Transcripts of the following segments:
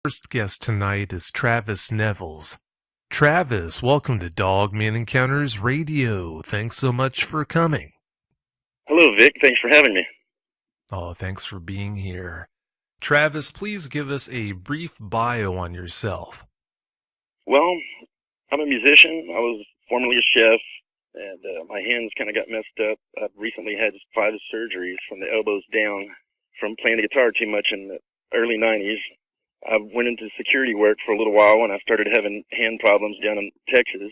First guest tonight is Travis Nevels. Travis, welcome to Dogman Encounters Radio. Thanks so much for coming. Hello, Vic. Thanks for having me. Oh, thanks for being here. Travis, please give us a brief bio on yourself. Well, I'm a musician. I was formerly a chef, and my hands kind of got messed up. I've recently had 5 surgeries from the elbows down from playing the guitar too much in the early 90s. I went into security work for a little while when I started having hand problems down in Texas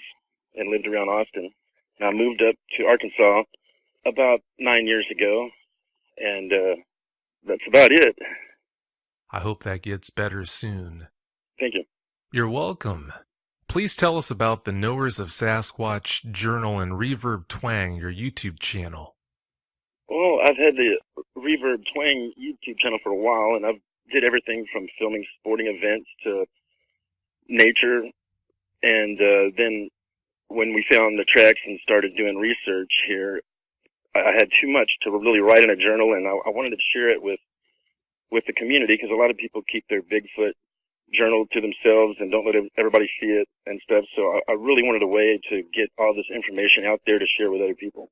and lived around Austin. And I moved up to Arkansas about 9 years ago, and that's about it. I hope that gets better soon. Thank you. You're welcome. Please tell us about the Knowers of Sasquatch Journal and Reverb Twang, your YouTube channel. Well, I've had the Reverb Twang YouTube channel for a while, and I've did everything from filming sporting events to nature. And then when we found the tracks and started doing research here, I had too much to really write in a journal, and I wanted to share it with the community, because a lot of people keep their Bigfoot journal to themselves and don't let everybody see it and stuff. So I really wanted a way to get all this information out there to share with other people.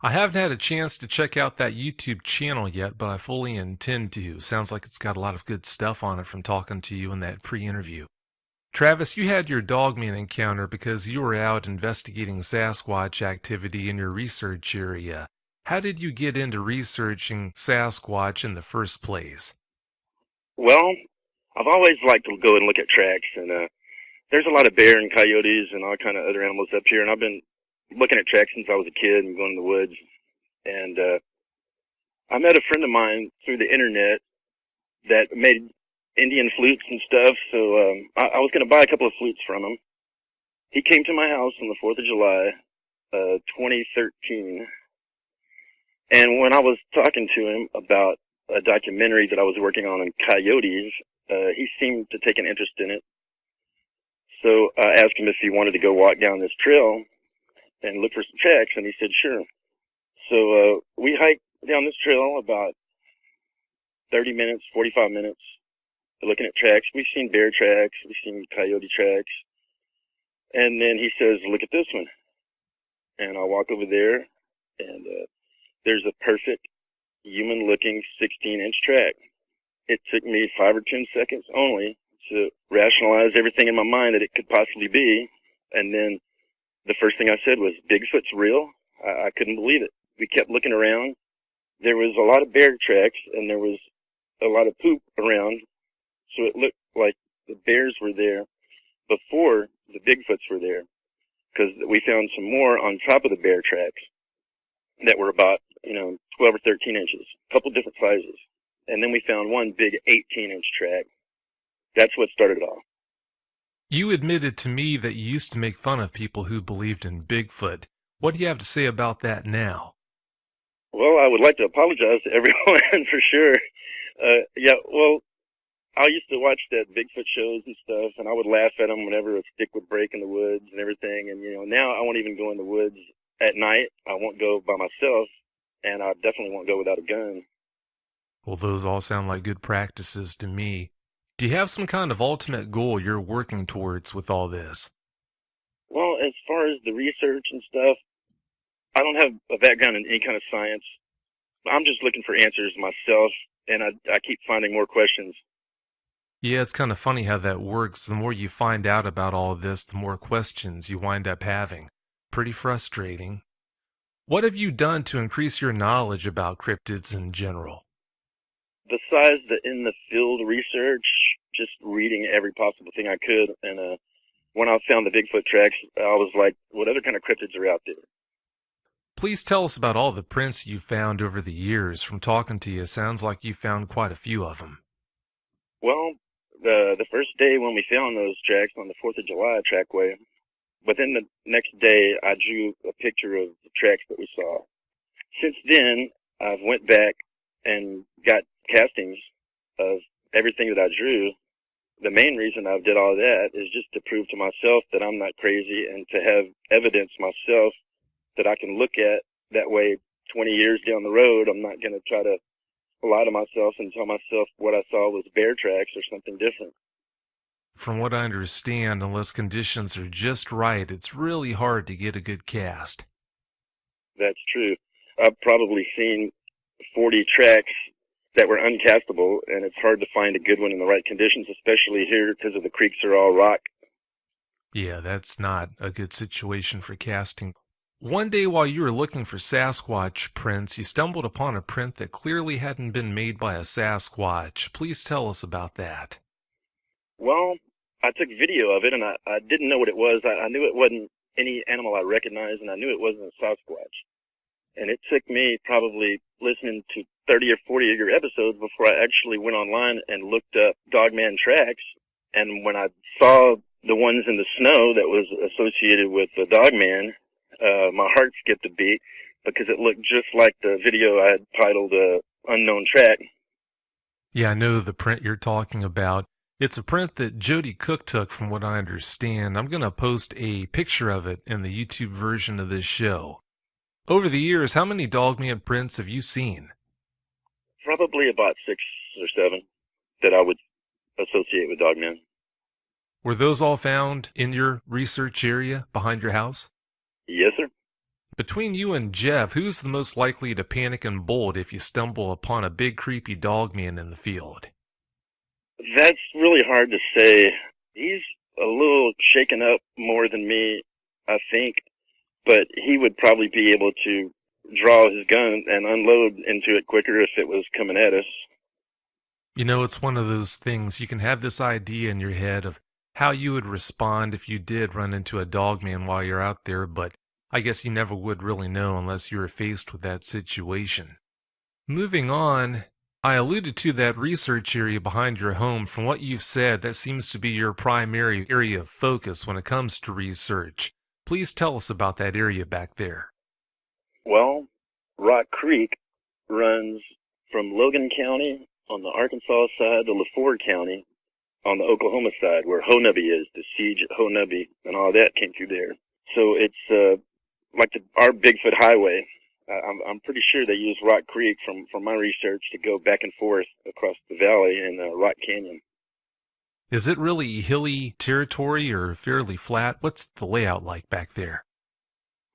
I haven't had a chance to check out that YouTube channel yet, but I fully intend to. Sounds like it's got a lot of good stuff on it from talking to you in that pre-interview. Travis, you had your Dogman encounter because you were out investigating Sasquatch activity in your research area. How did you get into researching Sasquatch in the first place? Well, I've always liked to go and look at tracks, and there's a lot of bear and coyotes and all kind of other animals up here, and I've been looking at tracks since I was a kid and going in the woods. And I met a friend of mine through the internet that made Indian flutes and stuff, so I was going to buy a couple of flutes from him. He came to my house on the 4th of July, 2013, and when I was talking to him about a documentary that I was working on coyotes, he seemed to take an interest in it. So I asked him if he wanted to go walk down this trail and look for some tracks, and he said sure. So we hiked down this trail about 30 minutes, 45 minutes, looking at tracks. We've seen bear tracks, we've seen coyote tracks, and then he says, look at this one. And I walk over there, and there's a perfect human-looking 16-inch track. It took me 5 or 10 seconds only to rationalize everything in my mind that it could possibly be, and then the first thing I said was, Bigfoot's real? I couldn't believe it. We kept looking around. There was a lot of bear tracks, and there was a lot of poop around, so it looked like the bears were there before the Bigfoots were there, because we found some more on top of the bear tracks that were about, 12 or 13 inches, a couple different sizes. And then we found one big 18-inch track. That's what started it all. You admitted to me that you used to make fun of people who believed in Bigfoot. What do you have to say about that now? Well, I would like to apologize to everyone for sure. I used to watch that Bigfoot shows and stuff, and I would laugh at them whenever a stick would break in the woods and everything. And, now I won't even go in the woods at night. I won't go by myself, and I definitely won't go without a gun. Well, those all sound like good practices to me. Do you have some kind of ultimate goal you're working towards with all this? Well, as far as the research and stuff, I don't have a background in any kind of science. I'm just looking for answers myself, and I keep finding more questions. Yeah, it's kind of funny how that works. The more you find out about all of this, the more questions you wind up having. Pretty frustrating. What have you done to increase your knowledge about cryptids in general? Besides the in-the-field research, just reading every possible thing I could, and when I found the Bigfoot tracks, I was like, what other kind of cryptids are out there? Please tell us about all the prints you found over the years. From talking to you, sounds like you found quite a few of them. Well, the first day when we found those tracks on the 4th of July trackway, within the next day, I drew a picture of the tracks that we saw. Since then, I've went back and got castings of everything that I drew. The main reason I did all that is just to prove to myself that I'm not crazy, and to have evidence myself that I can look at. That way, 20 years down the road, I'm not going to try to lie to myself and tell myself what I saw was bear tracks or something different. From what I understand, unless conditions are just right, it's really hard to get a good cast. That's true. I've probably seen 40 tracks that were uncastable, and it's hard to find a good one in the right conditions, especially here because of the creeks are all rock. Yeah, that's not a good situation for casting. One day while you were looking for Sasquatch prints, you stumbled upon a print that clearly hadn't been made by a Sasquatch. Please tell us about that. Well, I took video of it, and I didn't know what it was. I knew it wasn't any animal I recognized, and I knew it wasn't a Sasquatch. And it took me probably listening to 30 or 40 of your episodes before I actually went online and looked up Dogman tracks. And when I saw the ones in the snow that was associated with the Dogman, my heart skipped a beat because it looked just like the video I had titled Unknown Track. Yeah, I know the print you're talking about. It's a print that Jody Cook took, from what I understand. I'm going to post a picture of it in the YouTube version of this show. Over the years, how many Dogman prints have you seen? Probably about 6 or 7 that I would associate with Dogman. Were those all found in your research area behind your house? Yes, sir. Between you and Jeff, who's the most likely to panic and bolt if you stumble upon a big creepy Dogman in the field? That's really hard to say. He's a little shaken up more than me, I think, but he would probably be able to draw his gun and unload into it quicker if it was coming at us. You know, it's one of those things. You can have this idea in your head of how you would respond if you did run into a Dogman while you're out there, but I guess you never would really know unless you were faced with that situation. Moving on, I alluded to that research area behind your home. From what you've said, that seems to be your primary area of focus when it comes to research. Please tell us about that area back there. Well, Rock Creek runs from Logan County on the Arkansas side to LaFord County on the Oklahoma side, where Honubby is, the siege at Honubby and all that came through there. So it's like our Bigfoot Highway. I'm pretty sure they use Rock Creek from my research to go back and forth across the valley in Rock Canyon. Is it really hilly territory or fairly flat? What's the layout like back there?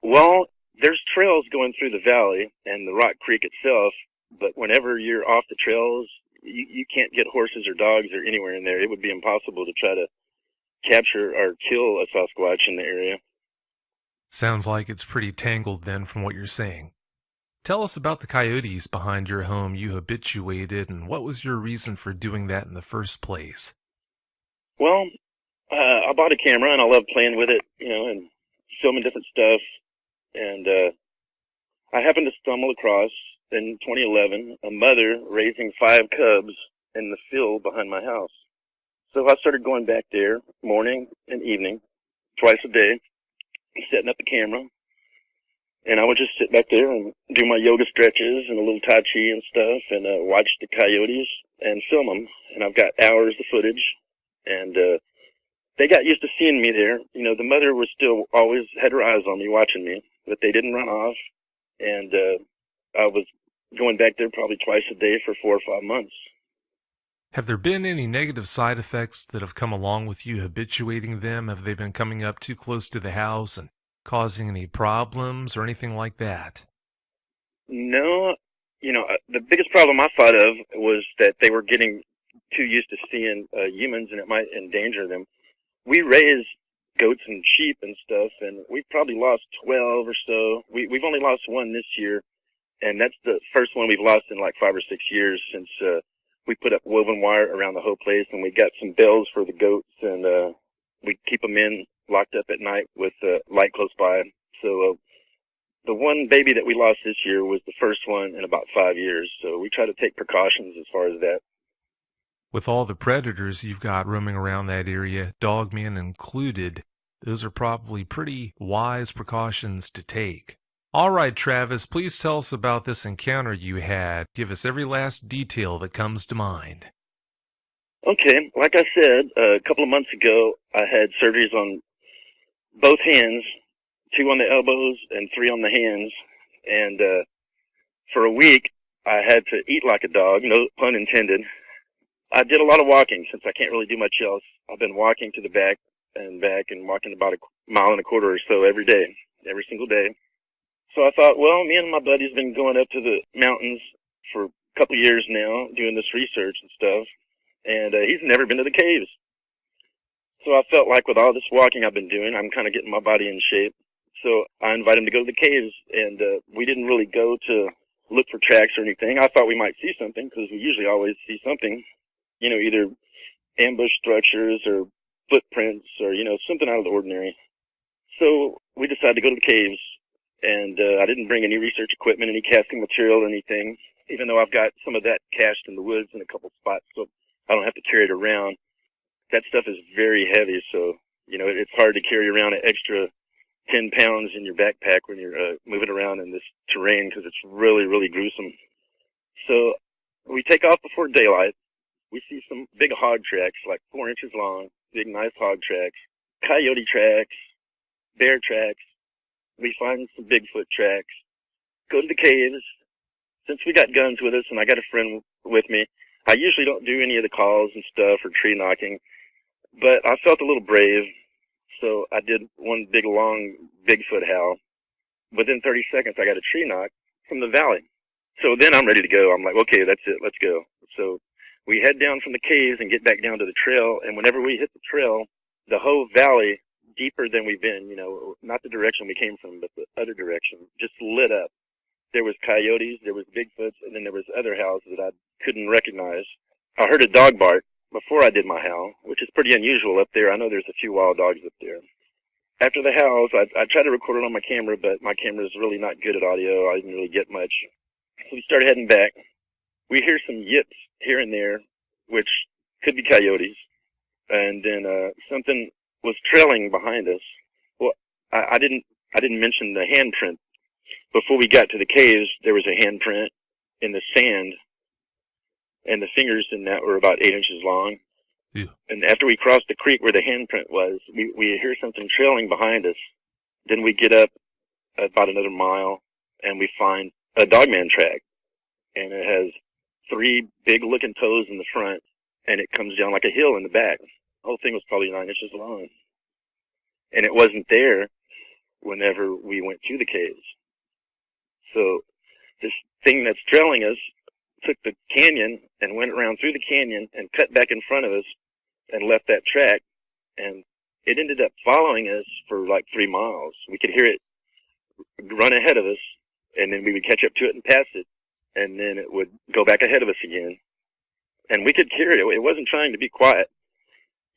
Well, there's trails going through the valley and the Rock Creek itself, but whenever you're off the trails, you can't get horses or dogs or anywhere in there. It would be impossible to try to capture or kill a Sasquatch in the area. Sounds like it's pretty tangled then from what you're saying. Tell us about the coyotes behind your home you habituated, and what was your reason for doing that in the first place? Well, I bought a camera and I love playing with it, and filming different stuff. And I happened to stumble across, in 2011, a mother raising 5 cubs in the field behind my house. So I started going back there morning and evening, twice a day, setting up the camera. And I would just sit back there and do my yoga stretches and a little Tai Chi and stuff and watch the coyotes and film them. And I've got hours of footage. And they got used to seeing me there. The mother was still always had her eyes on me, watching me, but they didn't run off. And I was going back there probably twice a day for 4 or 5 months. Have there been any negative side effects that have come along with you habituating them? Have they been coming up too close to the house and causing any problems or anything like that? No, the biggest problem I thought of was that they were getting too used to seeing humans and it might endanger them. We raise goats and sheep and stuff, and we've probably lost 12 or so. We've only lost 1 this year, and that's the first one we've lost in like 5 or 6 years since we put up woven wire around the whole place, and we got some bells for the goats, and we keep them locked up at night with light close by. So the one baby that we lost this year was the first one in about 5 years. So we try to take precautions as far as that. With all the predators you've got roaming around that area, Dogman included, those are probably pretty wise precautions to take. All right, Travis, please tell us about this encounter you had. Give us every last detail that comes to mind. Okay, like I said, a couple of months ago, I had surgeries on both hands, 2 on the elbows and 3 on the hands. And for a week, I had to eat like a dog, no pun intended. I did a lot of walking since I can't really do much else. I've been walking to the back and walking about a mile and a quarter or so every day, every single day. So I thought, well, me and my buddy's been going up to the mountains for a couple of years now, doing this research and stuff, and he's never been to the caves. So I felt like with all this walking I've been doing, I'm kind of getting my body in shape. So I invited him to go to the caves, and we didn't really go to look for tracks or anything. I thought we might see something because we usually always see something, you know, either ambush structures or footprints or, you know, something out of the ordinary. So we decided to go to the caves, and I didn't bring any research equipment, any casting material or anything, even though I've got some of that cached in the woods in a couple spots, so I don't have to carry it around. That stuff is very heavy, so, you know, it's hard to carry around an extra 10 pounds in your backpack when you're moving around in this terrain because it's really, really gruesome. So we take off before daylight. We see some big hog tracks, like 4 inches long, big, nice hog tracks, coyote tracks, bear tracks. We find some Bigfoot tracks. Go to the caves. Since we got guns with us and I got a friend with me, I usually don't do any of the calls and stuff or tree knocking, but I felt a little brave. So I did one big, long Bigfoot howl. Within 30 seconds, I got a tree knock from the valley. So then I'm ready to go. I'm like, okay, that's it. Let's go. So we head down from the caves and get back down to the trail. And whenever we hit the trail, the whole valley, deeper than we've been, you know, not the direction we came from, but the other direction, just lit up. There was coyotes, there was Bigfoots, and then there was other howls that I couldn't recognize. I heard a dog bark before I did my howl, which is pretty unusual up there. I know there's a few wild dogs up there. After the howls, I tried to record it on my camera, but my camera is really not good at audio. I didn't really get much. So we started heading back. We hear some yips here and there, which could be coyotes. And then something was trailing behind us. Well, I didn't mention the handprint. Before we got to the caves, there was a handprint in the sand, and the fingers in that were about 8 inches long. Yeah. And after we crossed the creek where the handprint was, we hear something trailing behind us. Then we get up about another mile, and we find a dogman track. And it has 3 big-looking toes in the front, and it comes down like a hill in the back. The whole thing was probably 9 inches long. And it wasn't there whenever we went to the caves. So this thing that's trailing us took the canyon and went around through the canyon and cut back in front of us and left that track. And it ended up following us for like 3 miles. We could hear it run ahead of us, and then we would catch up to it and pass it, and then it would go back ahead of us again. And we could hear it. It wasn't trying to be quiet,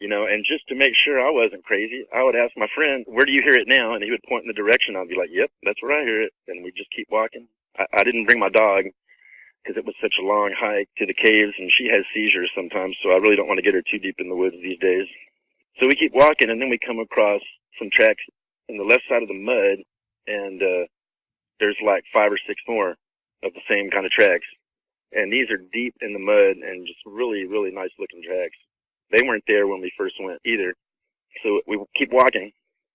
you know, and just to make sure I wasn't crazy, I would ask my friend, where do you hear it now? And he would point in the direction. I'd be like, yep, that's where I hear it. And we'd just keep walking. I didn't bring my dog because it was such a long hike to the caves, and she has seizures sometimes, so I really don't want to get her too deep in the woods these days. So we keep walking, and then we come across some tracks on the left side of the mud, and there's like 5 or 6 more of the same kind of tracks. And these are deep in the mud and just really, really nice looking tracks. They weren't there when we first went either. So we keep walking.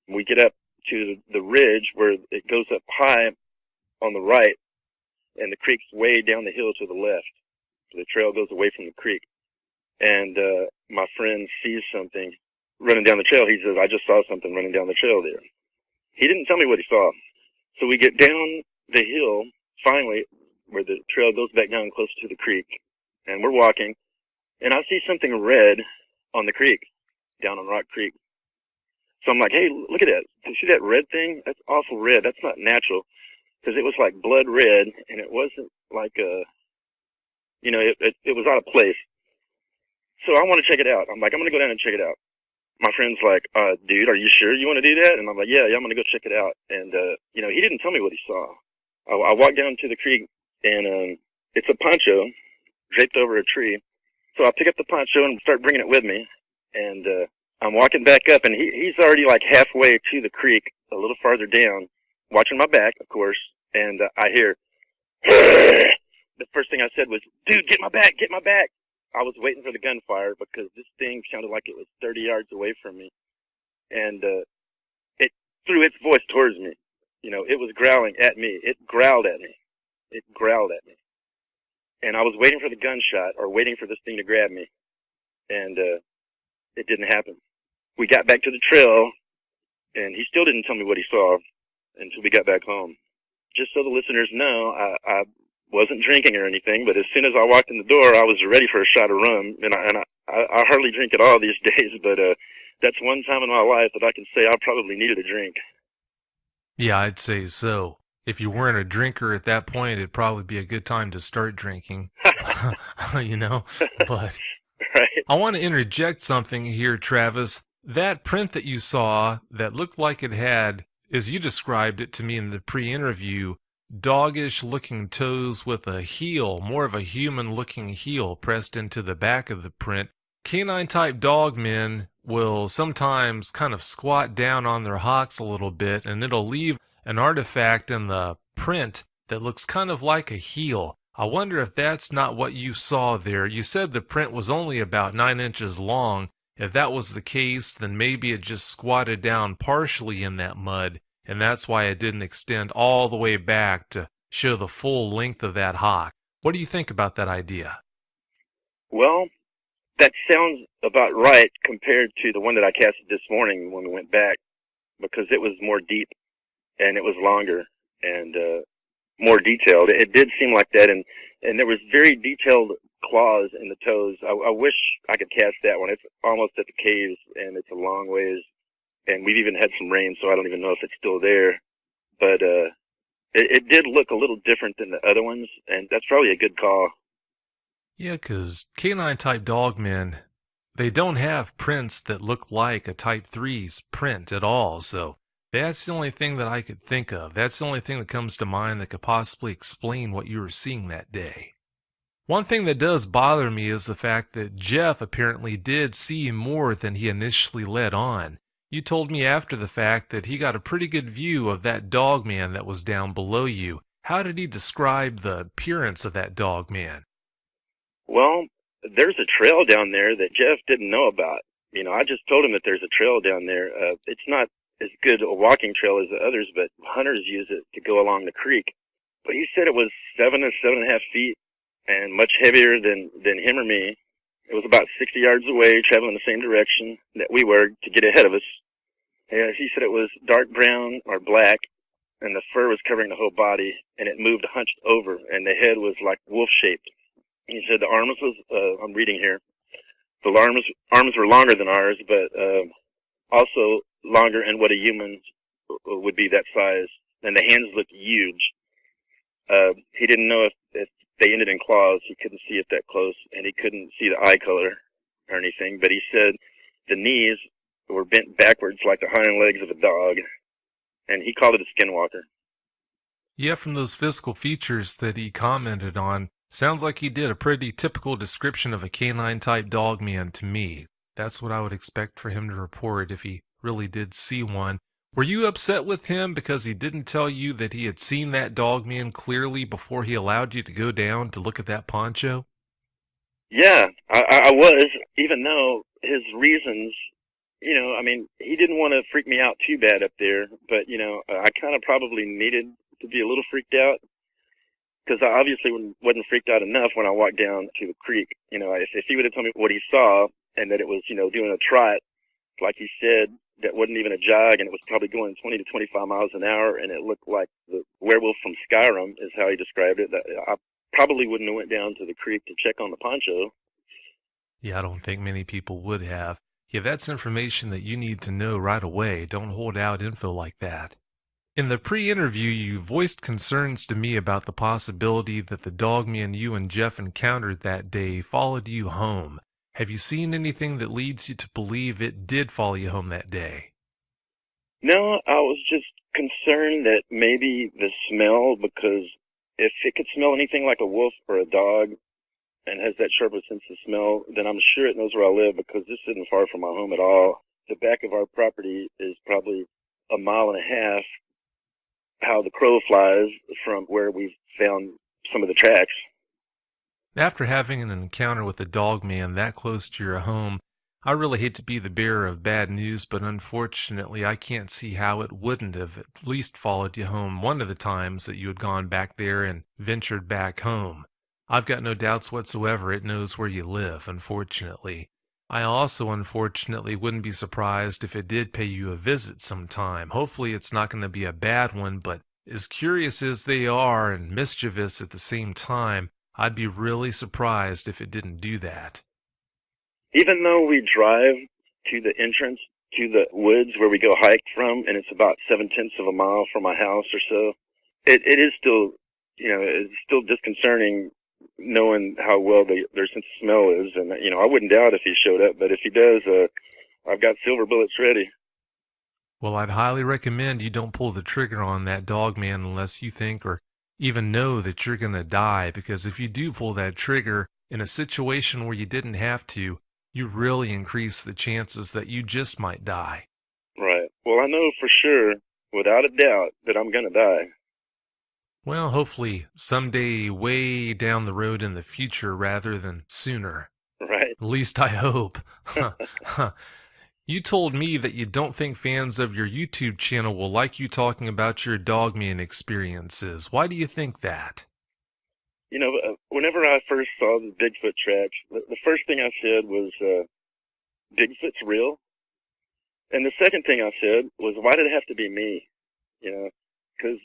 We get up to the ridge where it goes up high on the right, and the creek's way down the hill to the left. The trail goes away from the creek. And my friend sees something running down the trail. He says, I just saw something running down the trail there. He didn't tell me what he saw. So we get down the hill, finally, where the trail goes back down close to the creek. And we're walking, and I see something red on the creek, down on Rock Creek. So I'm like, hey, look at that. Do you see that red thing? That's awful red. That's not natural. Because it was like blood red, and it wasn't like you know, it was out of place. So I want to check it out. I'm like, I'm going to go down and check it out. My friend's like, dude, are you sure you want to do that? And I'm like, yeah, I'm going to go check it out. And, you know, he didn't tell me what he saw. I walked down to the creek, and it's a poncho draped over a tree. So I pick up the poncho and start bringing it with me. And I'm walking back up, and he's already like halfway to the creek, a little farther down, watching my back, of course. And I hear, the first thing I said was, dude, get my back, get my back. I was waiting for the gunfire because this thing sounded like it was 30 yards away from me. And it threw its voice towards me. You know, it was growling at me. It growled at me. It growled at me. and I was waiting for the gunshot or waiting for this thing to grab me, and it didn't happen. We got back to the trail, and he still didn't tell me what he saw until we got back home. Just so the listeners know, I wasn't drinking or anything, but as soon as I walked in the door, I was ready for a shot of rum, and I hardly drink at all these days, but that's one time in my life that I can say I probably needed a drink. Yeah, I'd say so. If you weren't a drinker at that point, it'd probably be a good time to start drinking. you know, but Right. I want to interject something here, Travis. That print that you saw that looked like it had, as you described it to me in the pre-interview, doggish looking toes with a heel, more of a human looking heel pressed into the back of the print. Canine type dog men will sometimes kind of squat down on their hocks a little bit, and it'll leave an artifact in the print that looks kind of like a heel. I wonder if that's not what you saw there. You said the print was only about 9 inches long. If that was the case, then maybe it just squatted down partially in that mud, and that's why it didn't extend all the way back to show the full length of that hock. What do you think about that idea? Well, that sounds about right compared to the one that I casted this morning when we went back, because it was more deep and it was longer and more detailed. It did seem like that, and there was very detailed claws in the toes. I wish I could cast that one. It's almost at the caves, and it's a long ways, and we've even had some rain, so I don't even know if it's still there. But it did look a little different than the other ones, and that's probably a good call. Yeah, 'cause canine type dog men, they don't have prints that look like a type 3's print at all, so that's the only thing that I could think of. That's the only thing that comes to mind that could possibly explain what you were seeing that day. One thing that does bother me is the fact that Jeff apparently did see more than he initially let on. You told me after the fact that he got a pretty good view of that dog man that was down below you. How did he describe the appearance of that dog man? Well, there's a trail down there that Jeff didn't know about. You know, I just told him that there's a trail down there. It's not as good a walking trail as the others, but hunters use it to go along the creek. But he said it was 7 to 7.5 feet and much heavier than him or me. It was about 60 yards away, traveling the same direction that we were to get ahead of us. And he said it was dark brown or black, and the fur was covering the whole body, and it moved hunched over, and the head was like wolf-shaped. He said the arms was, I'm reading here, the arms were longer than ours, but also longer than what a human would be that size. And the hands looked huge. He didn't know if they ended in claws. He couldn't see it that close, and he couldn't see the eye color or anything. But he said the knees were bent backwards like the hind legs of a dog, and he called it a skinwalker. Yeah, from those physical features that he commented on, sounds like he did a pretty typical description of a canine type dog man to me. That's what I would expect for him to report if he really did see one. Were you upset with him because he didn't tell you that he had seen that dog man clearly before he allowed you to go down to look at that poncho? Yeah, I was, even though his reasons, I mean, he didn't want to freak me out too bad up there, but, I kind of probably needed to be a little freaked out, because I obviously wasn't freaked out enough when I walked down to the creek. If he would have told me what he saw and that it was, doing a trot, like he said, that wasn't even a jog, and it was probably going 20 to 25 miles an hour, and it looked like the werewolf from Skyrim is how he described it. I probably wouldn't have went down to the creek to check on the poncho. Yeah, I don't think many people would have. Yeah, that's information that you need to know right away. Don't hold out info like that. In the pre-interview, you voiced concerns to me about the possibility that the dogman you and Jeff encountered that day followed you home. Have you seen anything that leads you to believe it did follow you home that day? No, I was just concerned that maybe the smell, because if it could smell anything like a wolf or a dog and has that sharper sense of smell, then I'm sure it knows where I live, because this isn't far from my home at all. The back of our property is probably a mile and a half, how the crow flies, from where we've found some of the tracks. After having an encounter with a dogman that close to your home, I really hate to be the bearer of bad news, but unfortunately I can't see how it wouldn't have at least followed you home one of the times that you had gone back there and ventured back home. I've got no doubts whatsoever it knows where you live, unfortunately. I also, unfortunately, wouldn't be surprised if it did pay you a visit sometime. Hopefully it's not going to be a bad one, but as curious as they are and mischievous at the same time, I'd be really surprised if it didn't do that. Even though we drive to the entrance to the woods where we go hike from, and it's about 7/10 of a mile from my house or so, it is still, it's still disconcerting knowing how well their sense of smell is. And, I wouldn't doubt if he showed up, but if he does, I've got silver bullets ready. Well, I'd highly recommend you don't pull the trigger on that dog man unless you think or even know that you're going to die, because if you do pull that trigger in a situation where you didn't have to, you really increase the chances that you just might die. Right. Well, I know for sure, without a doubt, that I'm going to die. Well, hopefully someday way down the road in the future rather than sooner. Right. At least I hope. You told me that you don't think fans of your YouTube channel will like you talking about your dogman experiences. Why do you think that? Whenever I first saw the Bigfoot tracks, the first thing I said was, Bigfoot's real. And the second thing I said was, why did it have to be me? Because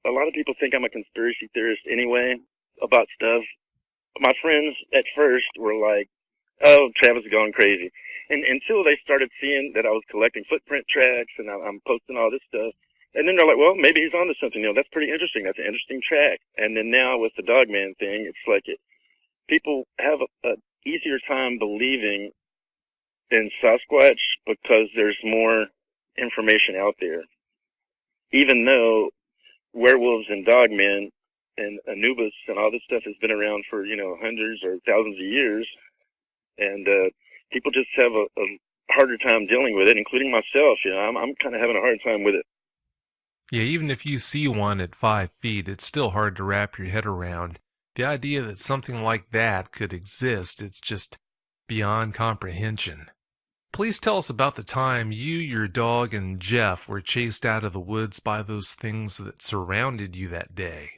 a lot of people think I'm a conspiracy theorist anyway about stuff. My friends at first were like, oh, Travis is going crazy. And until they started seeing that I was collecting footprint tracks and I'm posting all this stuff. And then they're like, well, maybe he's onto something. That's pretty interesting. That's an interesting track. And then now with the Dogman thing, it's like people have a easier time believing in Sasquatch because there's more information out there. Even though werewolves and dogmen and Anubis and all this stuff has been around for, hundreds or thousands of years. And people just have a harder time dealing with it, including myself. I'm kind of having a hard time with it. Yeah, even if you see one at 5 feet, it's still hard to wrap your head around. The idea that something like that could exist, it's just beyond comprehension. Please tell us about the time you, your dog, and Jeff were chased out of the woods by those things that surrounded you that day.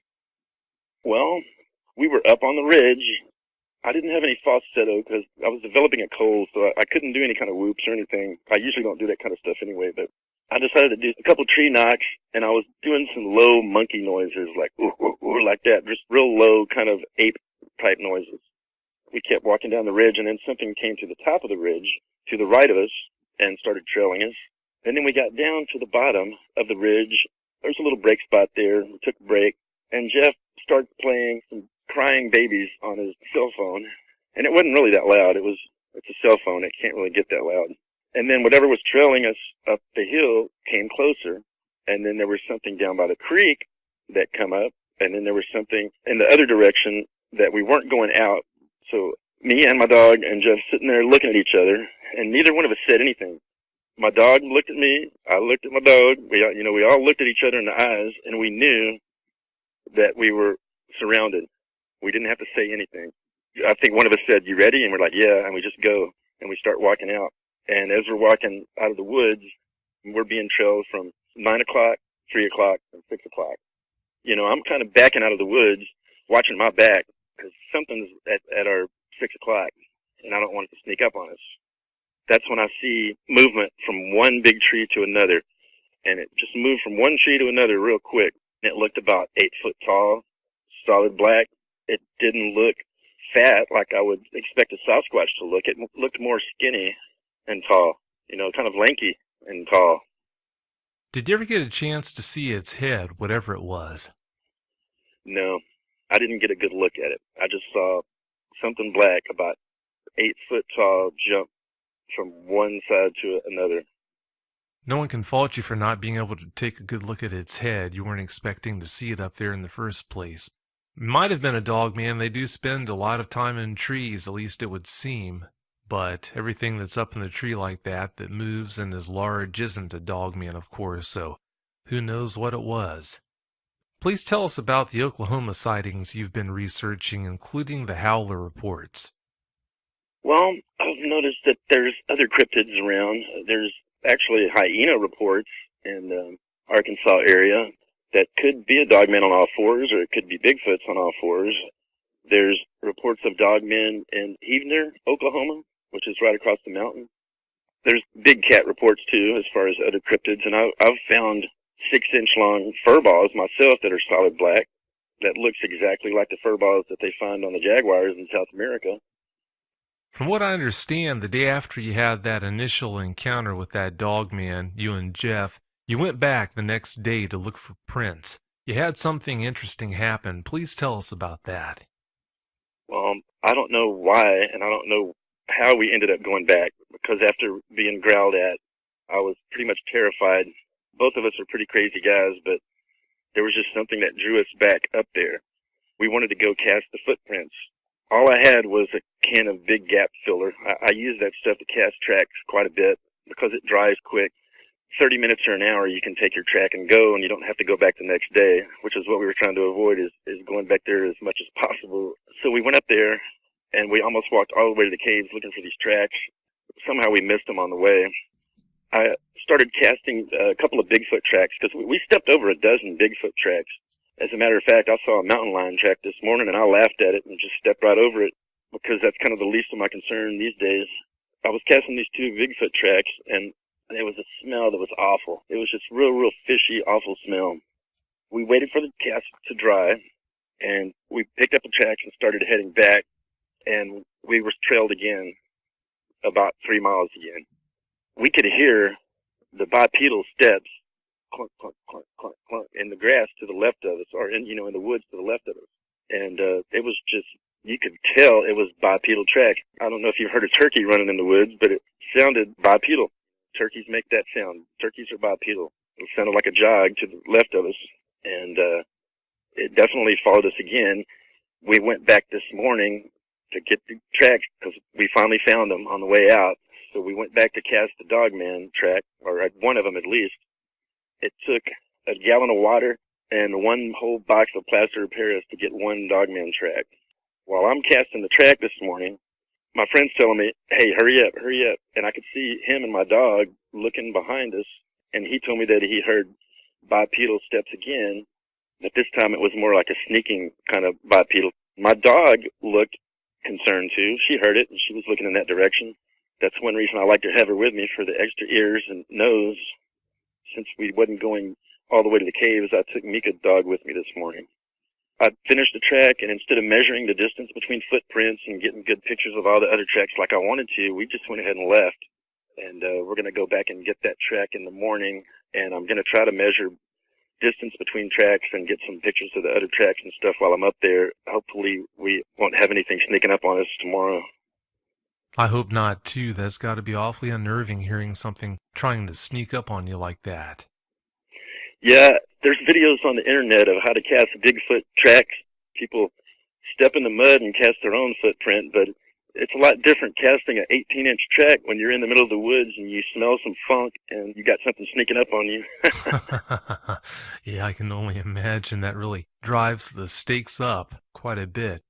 Well, we were up on the ridge. I didn't have any falsetto because I was developing a cold, so I couldn't do any kind of whoops or anything. I usually don't do that kind of stuff anyway, but I decided to do a couple tree knocks, and I was doing some low monkey noises, like ooh, ooh, ooh, like that, just real low kind of ape-type noises. We kept walking down the ridge, and then something came to the top of the ridge, to the right of us, and started trailing us. And then we got down to the bottom of the ridge. There was a little break spot there. We took a break, and Jeff started playing some crying babies on his cell phone. And it wasn't really that loud. It's a cell phone. It can't really get that loud. And then whatever was trailing us up the hill came closer. And then there was something down by the creek that come up. And then there was something in the other direction that we weren't going out. So me and my dog and Jeff sitting there looking at each other, and neither one of us said anything. My dog looked at me. I looked at my dog. We all looked at each other in the eyes, and we knew that we were surrounded. We didn't have to say anything. I think one of us said, "You ready?" And we're like, "Yeah," and we just go, and we start walking out. And as we're walking out of the woods, we're being trailed from 9 o'clock, 3 o'clock, and 6 o'clock. I'm kind of backing out of the woods, watching my back, because something's at our 6 o'clock, and I don't want it to sneak up on us. That's when I see movement from one big tree to another, and it just moved from one tree to another real quick. It looked about 8 foot tall, solid black. It didn't look fat like I would expect a Sasquatch to look. It looked more skinny and tall, kind of lanky and tall. Did you ever get a chance to see its head, whatever it was? No, I didn't get a good look at it. I just saw something black, about 8 foot tall, jump from one side to another. No one can fault you for not being able to take a good look at its head. You weren't expecting to see it up there in the first place. It might have been a dog man. They do spend a lot of time in trees, at least it would seem. But everything that's up in the tree like that moves and is large isn't a dog man, of course, so who knows what it was. Please tell us about the Oklahoma sightings you've been researching, including the Howler reports. Well, I've noticed that there's other cryptids around. There's actually hyena reports in the Arkansas area that could be a dogman on all fours, or it could be Bigfoots on all fours. There's reports of dogmen in Heavener, Oklahoma, which is right across the mountain. There's big cat reports too, as far as other cryptids, and I've found 6-inch long fur balls myself that are solid black that looks exactly like the fur balls that they find on the jaguars in South America. From what I understand, the day after you had that initial encounter with that dog man, you and Jeff, you went back the next day to look for prints. You had something interesting happen. Please tell us about that. Well, I don't know why, and I don't know how we ended up going back, because after being growled at, I was pretty much terrified. Both of us are pretty crazy guys, but there was just something that drew us back up there. We wanted to go cast the footprints. All I had was a can of Big Gap filler. I use that stuff to cast tracks quite a bit because it dries quick. 30 minutes or an hour, you can take your track and go, and you don't have to go back the next day, which is what we were trying to avoid, is going back there as much as possible. So we went up there, and we almost walked all the way to the caves looking for these tracks. Somehow we missed them on the way. I started casting a couple of Bigfoot tracks, because we stepped over a dozen Bigfoot tracks. As a matter of fact, I saw a mountain lion track this morning, and I laughed at it and just stepped right over it, because that's kind of the least of my concern these days. I was casting these 2 Bigfoot tracks, and it was a smell that was awful. It was just real fishy, awful smell. We waited for the cast to dry, and we picked up the tracks and started heading back, and we were trailed again about 3 miles again. We could hear the bipedal steps clunk, clunk, clunk, clunk, clunk in the grass to the left of us, or in the woods to the left of us. And it was just, you could tell it was bipedal track. I don't know if you've heard a turkey running in the woods, but it sounded bipedal. Turkeys make that sound. Turkeys are bipedal. It sounded like a jog to the left of us, and it definitely followed us again. We went back this morning to get the tracks because we finally found them on the way out. So we went back to cast the dogman track, or one of them at least. It took a gallon of water and 1 whole box of plaster of Paris to get 1 dogman track. While I'm casting the track this morning, my friend's telling me, hey, hurry up, hurry up. And I could see him and my dog looking behind us, and he told me that he heard bipedal steps again, but this time it was more like a sneaking kind of bipedal. My dog looked concerned too. She heard it, and she was looking in that direction. That's one reason I like to have her with me, for the extra ears and nose. Since we wasn't going all the way to the caves, I took Mika's dog with me this morning. I finished the track, and instead of measuring the distance between footprints and getting good pictures of all the other tracks like I wanted to, we just went ahead and left. And we're going to go back and get that track in the morning, and I'm going to try to measure distance between tracks and get some pictures of the other tracks and stuff while I'm up there. Hopefully we won't have anything sneaking up on us tomorrow. I hope not, too. That's got to be awfully unnerving hearing something trying to sneak up on you like that. Yeah, there's videos on the internet of how to cast Bigfoot tracks. People step in the mud and cast their own footprint, but it's a lot different casting an 18-inch track when you're in the middle of the woods and you smell some funk and you got something sneaking up on you. Yeah, I can only imagine that really drives the stakes up quite a bit.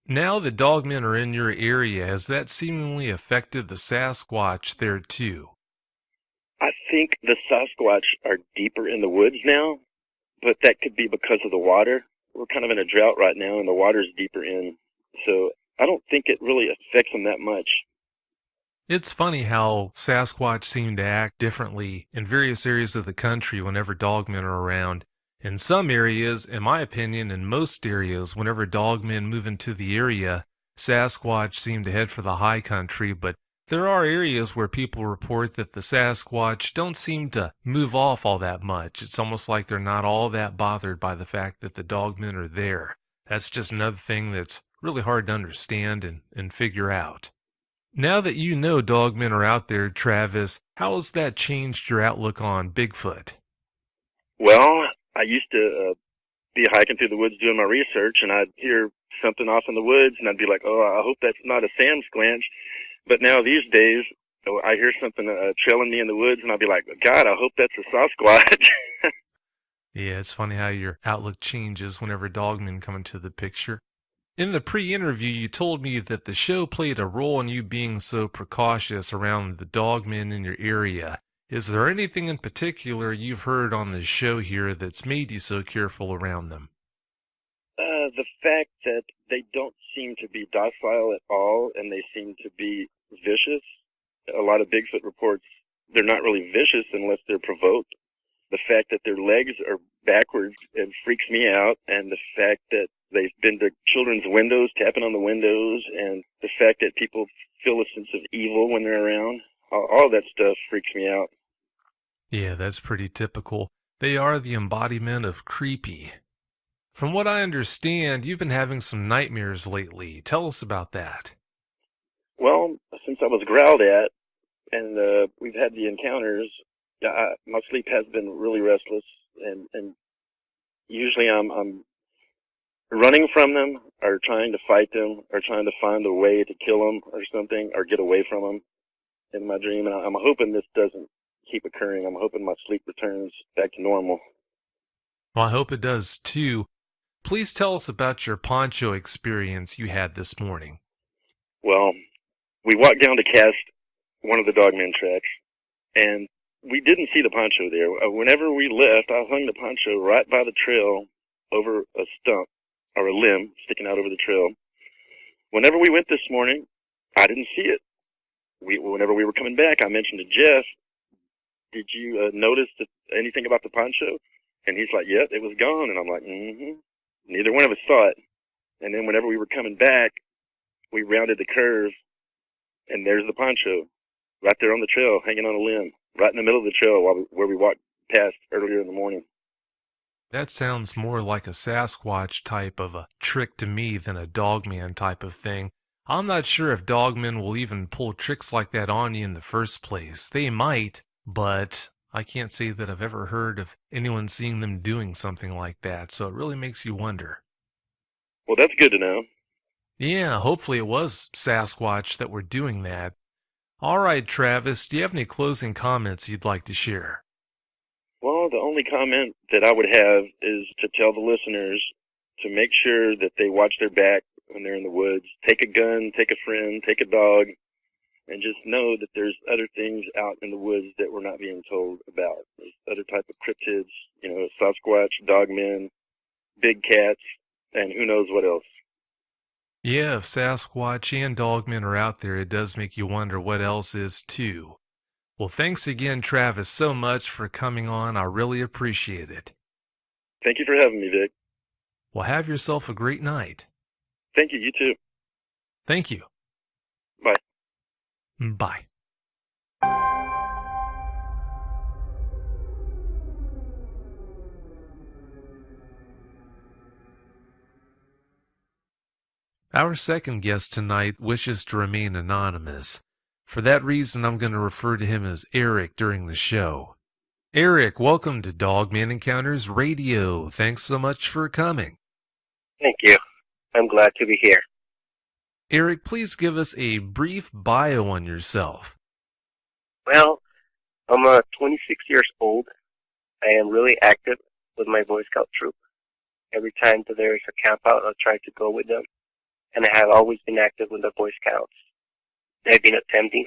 Now the dogmen are in your area, has that seemingly affected the Sasquatch there too? I think the Sasquatch are deeper in the woods now, but that could be because of the water. We're kind of in a drought right now, and the water's deeper in, so I don't think it really affects them that much. It's funny how Sasquatch seem to act differently in various areas of the country whenever dogmen are around. In some areas, in my opinion, in most areas, whenever dogmen move into the area, Sasquatch seem to head for the high country, but there are areas where people report that the Sasquatch don't seem to move off all that much. It's almost like they're not all that bothered by the fact that the dogmen are there. That's just another thing that's really hard to understand and figure out. Now that you know dogmen are out there, Travis, how has that changed your outlook on Bigfoot? Well, I used to be hiking through the woods doing my research, and I'd hear something off in the woods, and I'd be like, oh, I hope that's not a Sam Squanch. But now these days, I hear something trailing me in the woods, and I'll be like, God, I hope that's a Sasquatch. Yeah, it's funny how your outlook changes whenever dogmen come into the picture. In the pre-interview, you told me that the show played a role in you being so precautious around the dogmen in your area. Is there anything in particular you've heard on the show here that's made you so careful around them? The fact that they don't seem to be docile at all, and they seem to be vicious. A lot of Bigfoot reports, they're not really vicious unless they're provoked. The fact that their legs are backwards, it freaks me out, and the fact that they've been to children's windows, tapping on the windows, and the fact that people feel a sense of evil when they're around, all that stuff freaks me out. Yeah, that's pretty typical. They are the embodiment of creepy. From what I understand, you've been having some nightmares lately. Tell us about that. Well, since I was growled at, and we've had the encounters, my sleep has been really restless, and usually I'm running from them, or trying to fight them, or trying to find a way to kill them or something, or get away from them in my dream. And I'm hoping this doesn't keep occurring. I'm hoping my sleep returns back to normal. Well, I hope it does too. Please tell us about your poncho experience you had this morning. Well, we walked down to cast one of the dogman tracks, and we didn't see the poncho there. Whenever we left, I hung the poncho right by the trail over a stump, or a limb sticking out over the trail. Whenever we went this morning, I didn't see it. Whenever we were coming back, I mentioned to Jeff, did you notice anything about the poncho? And he's like, yeah, it was gone. And I'm like, Neither one of us saw it. And then whenever we were coming back, we rounded the curve, and there's the poncho right there on the trail, hanging on a limb, right in the middle of the trail where we walked past earlier in the morning. That sounds more like a Sasquatch type of a trick to me than a dogman type of thing. I'm not sure if dogmen will even pull tricks like that on you in the first place. They might, but I can't say that I've ever heard of anyone seeing them doing something like that, so it really makes you wonder. Well, that's good to know. Yeah, hopefully it was Sasquatch that were doing that. All right, Travis, do you have any closing comments you'd like to share? Well, the only comment that I would have is to tell the listeners to make sure that they watch their back when they're in the woods. Take a gun, take a friend, take a dog, and just know that there's other things out in the woods that we're not being told about. There's other type of cryptids, Sasquatch, dogmen, big cats, and who knows what else. Yeah, if Sasquatch and dogmen are out there, it does make you wonder what else is too. Well, thanks again, Travis, so much for coming on. I really appreciate it. Thank you for having me, Vic. Well, have yourself a great night. Thank you. You too. Thank you. Bye. Bye. Our second guest tonight wishes to remain anonymous. For that reason, I'm going to refer to him as Eric during the show. Eric, welcome to Dogman Encounters Radio. Thanks so much for coming. Thank you. I'm glad to be here. Eric, please give us a brief bio on yourself. Well, I'm 26 years old. I am really active with my Boy Scout troop. Every time that there is a camp out, I'll try to go with them. And I have always been active with the Boy Scouts. I've been attending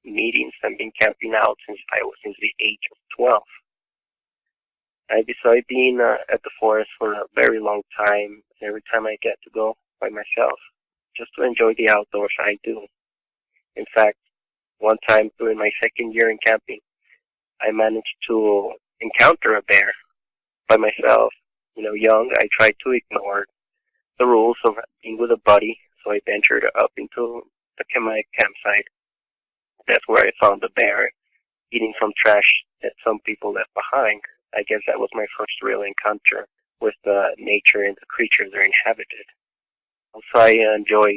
meetings and been camping out since the age of 12. I decided being at the forest for a very long time. Every time I get to go by myself, just to enjoy the outdoors, I do. In fact, one time during my second year in camping, I managed to encounter a bear by myself. Young, I tried to ignore the rules of being with a buddy, so I ventured up into my campsite. That's where I found the bear eating some trash that some people left behind. I guess that was my first real encounter with nature and the creatures that are inhabited. Also, I enjoy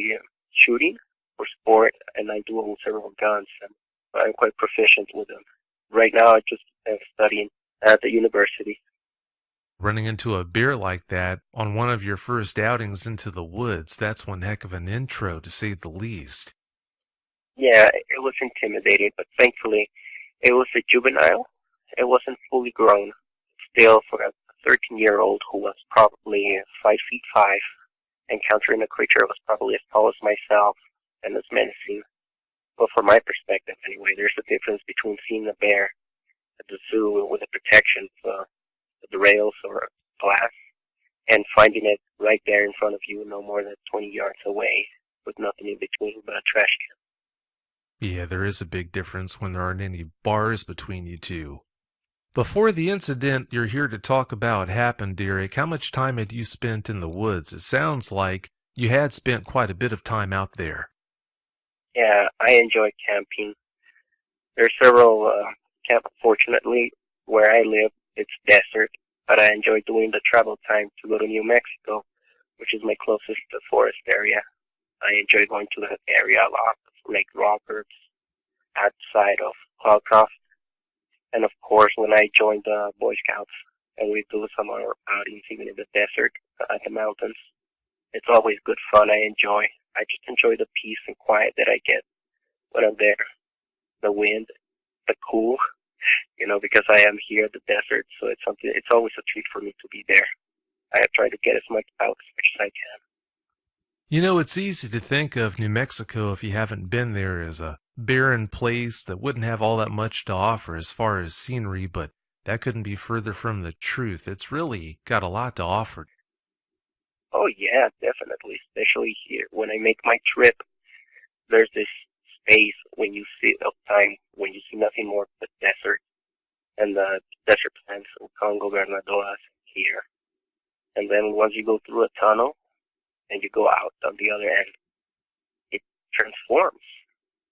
shooting for sport, and I do own several guns, and I'm quite proficient with them. Right now, I just am studying at the university. Running into a bear like that on one of your first outings into the woods, that's one heck of an intro, to say the least. Yeah, it was intimidating, but thankfully, it was a juvenile. It wasn't fully grown. Still, for a 13-year-old who was probably 5'5", encountering a creature that was probably as tall as myself and as menacing. But from my perspective, anyway, there's a difference between seeing a bear at the zoo with the protection of the rails or glass and finding it right there in front of you, no more than 20 yards away, with nothing in between but a trash can. Yeah, there is a big difference when there aren't any bars between you two. Before the incident you're here to talk about happened, Derek, how much time had you spent in the woods? It sounds like you had spent quite a bit of time out there. Yeah, I enjoy camping. There's several camps. Fortunately, where I live, it's desert, but I enjoy doing the travel time to go to New Mexico, which is my closest forest area. I enjoy going to that area a lot, Lake Roberts, outside of Cloudcroft, and of course when I joined the Boy Scouts and we do some other outings even in the desert, at the mountains. It's always good fun. I just enjoy the peace and quiet that I get when I'm there. The wind, the cool, because I am here at the desert, so it's always a treat for me to be there. I try to get as much out as much as I can. You know, it's easy to think of New Mexico, if you haven't been there, as a barren place that wouldn't have all that much to offer as far as scenery, but that couldn't be further from the truth. It's really got a lot to offer. Oh yeah, definitely. Especially here, when I make my trip, there's this space when you see when you see nothing more but desert and the desert plants con gobernadoras here. And then once you go through a tunnel and you go out on the other end, it transforms.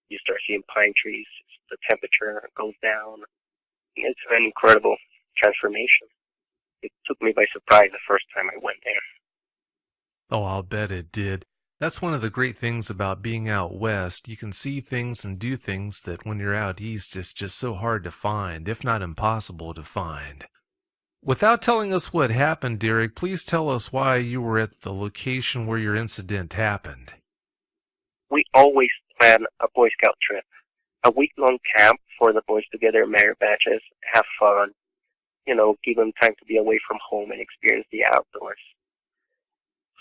You start seeing pine trees, the temperature goes down. It's an incredible transformation. It took me by surprise the first time I went there. Oh, I'll bet it did. That's one of the great things about being out west. You can see things and do things that when you're out east, it's just so hard to find, if not impossible to find. Without telling us what happened, Derek, please tell us why you were at the location where your incident happened. We always plan a Boy Scout trip, a week-long camp for the boys to get their merit badges, have fun, give them time to be away from home and experience the outdoors.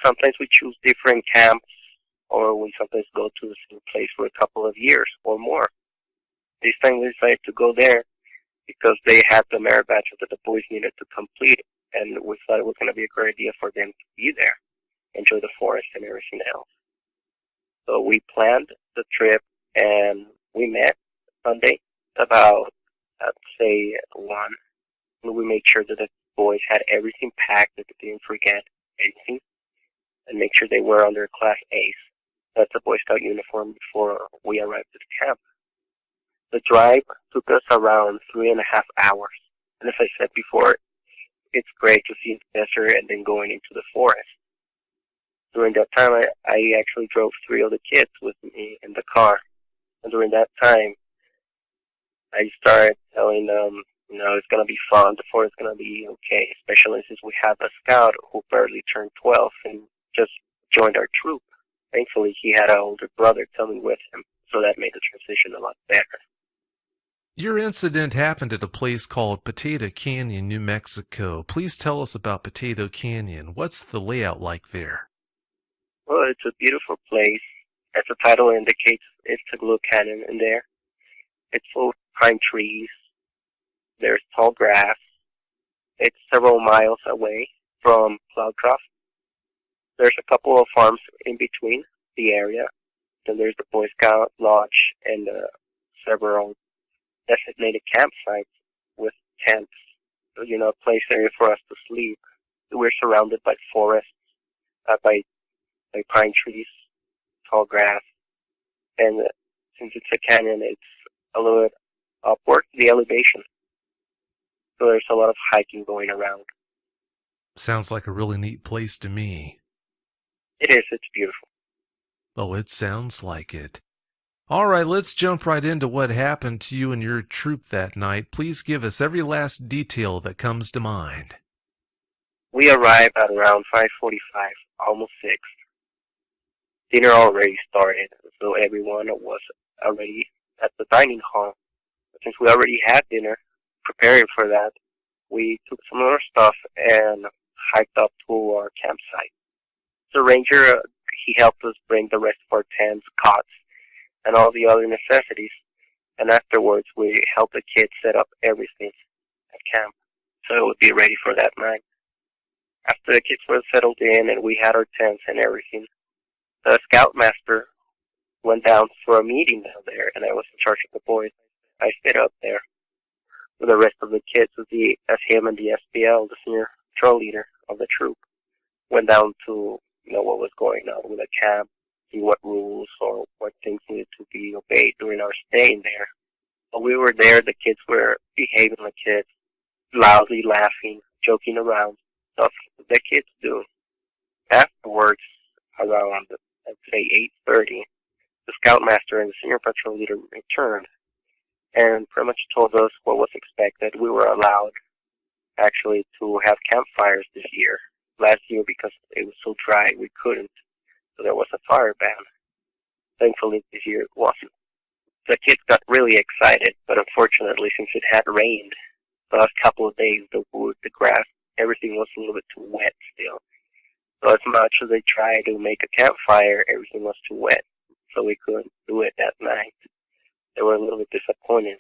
Sometimes we choose different camps, or we sometimes go to the same place for a couple of years or more. This time we decided to go there because they had the merit badges that the boys needed to complete, and we thought it was going to be a great idea for them to be there, enjoy the forest and everything else. So we planned the trip, and we met Sunday about, I'd say, 1. And we made sure that the boys had everything packed, that they didn't forget anything, and make sure they were on their Class A's. That's a Boy Scout uniform before we arrived at the camp. The drive took us around 3.5 hours. And as I said before, it's great to see the desert and then going into the forest. During that time, I actually drove 3 of the kids with me in the car. And during that time, I started telling them, it's going to be fun. The forest is going to be okay, especially since we have a scout who barely turned 12 and just joined our troop. Thankfully, he had an older brother coming with him, so that made the transition a lot better. Your incident happened at a place called Potato Canyon, New Mexico. Please tell us about Potato Canyon. What's the layout like there? Well, it's a beautiful place. As the title indicates, it's a little canyon in there. It's full of pine trees. There's tall grass. It's several miles away from Cloudcroft. There's a couple of farms in between the area. Then there's the Boy Scout Lodge and several designated campsites with tents, a place area for us to sleep. We're surrounded by forests, by pine trees, tall grass, and since it's a canyon, it's a little bit upward, the elevation. So there's a lot of hiking going around. Sounds like a really neat place to me. It is. It's beautiful. Oh, it sounds like it. All right, let's jump right into what happened to you and your troop that night. Please give us every last detail that comes to mind. We arrived at around 5:45, almost 6. Dinner already started, so everyone was already at the dining hall. Since we already had dinner, preparing for that, we took some of our stuff and hiked up to our campsite. The ranger, he helped us bring the rest of our tents, cots, and all the other necessities. And afterwards, we helped the kids set up everything at camp, so it would be ready for that night. After the kids were settled in and we had our tents and everything, the scoutmaster went down for a meeting down there, and I was in charge of the boys. I stayed up there with the rest of the kids as him and the SPL, the senior patrol leader of the troop, went down to know what was going on with the camp, see what rules or what things needed to be obeyed during our stay in there. While we were there, the kids were behaving like kids, loudly laughing, joking around, stuff the kids do. Afterwards, around, I'd say 8:30, the scoutmaster and the senior patrol leader returned and pretty much told us what was expected. We were allowed, actually, to have campfires this year. Last year, because it was so dry, we couldn't, so there was a fire ban. Thankfully, this year it wasn't. The kids got really excited, but unfortunately, since it had rained the last couple of days, the wood, the grass, everything was a little bit too wet still. So as much as they tried to make a campfire, everything was too wet, so we couldn't do it that night. They were a little bit disappointed,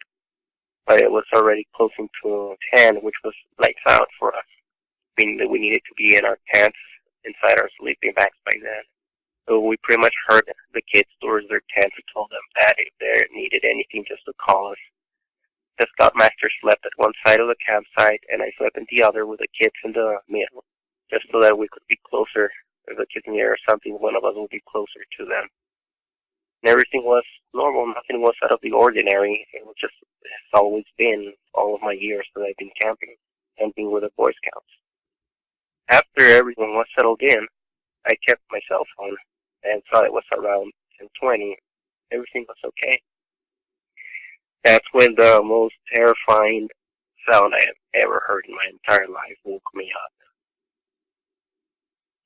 but it was already closing to 10, which was lights out for us, meaning that we needed to be in our tents, inside our sleeping bags by then. So we pretty much heard the kids towards their tents and told them that if they needed anything, just to call us. The scoutmaster slept at one side of the campsite, and I slept in the other with the kids in the middle, just so that we could be closer. If the kids near or something, one of us would be closer to them. And everything was normal. Nothing was out of the ordinary. It was just, it's always been all of my years that I've been camping with the Boy Scouts. After everything was settled in, I kept my cell phone and saw it was around 10:20. Everything was okay. That's when the most terrifying sound I have ever heard in my entire life woke me up.